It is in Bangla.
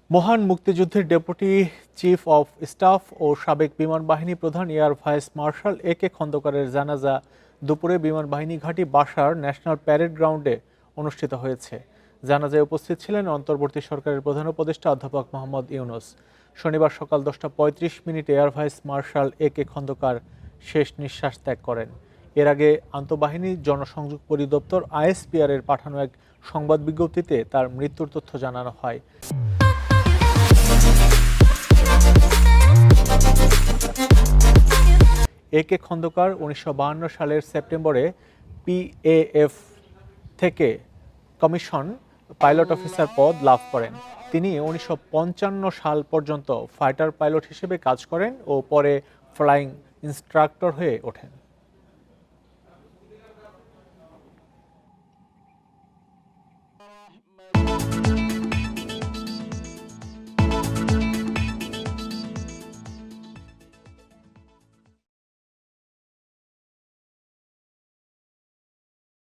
মহান মুক্তিযুদ্ধের ডেপুটি চিফ অব স্টাফ ও সাবেক বিমান বাহিনী প্রধান এয়ার ভাইস মার্শাল এ.কে খন্দকারের জানাজা দুপুরে বিমান বাহিনী ঘাঁটি বাসার ন্যাশনাল প্যারেড গ্রাউন্ডে অনুষ্ঠিত হয়েছে। জানাজায় উপস্থিত ছিলেন অন্তর্বর্তী সরকারের প্রধান উপদেষ্টা অধ্যাপক মোহাম্মদ ইউনূস। শনিবার সকাল 10:35 air vice marshal A K Khandakar শেষ নিঃশ্বাস ত্যাগ করেন। এর আগে আন্তঃবাহিনী জনসংযোগ পরিদপ্তর আইএসপিআর এর পাঠানো এক সংবাদ বিজ্ঞপ্তিতে তার মৃত্যুর তথ্য জানানো হয়। এ.কে খন্দকার 1952 সালের সেপ্টেম্বরে পিএএফ থেকে কমিশন পাইলট অফিসার পদ লাভ করেন। তিনি 1955 সাল পর্যন্ত ফাইটার পাইলট হিসেবে কাজ করেন ও পরে ফ্লাইং ইনস্ট্রাক্টর হয়ে ওঠেন।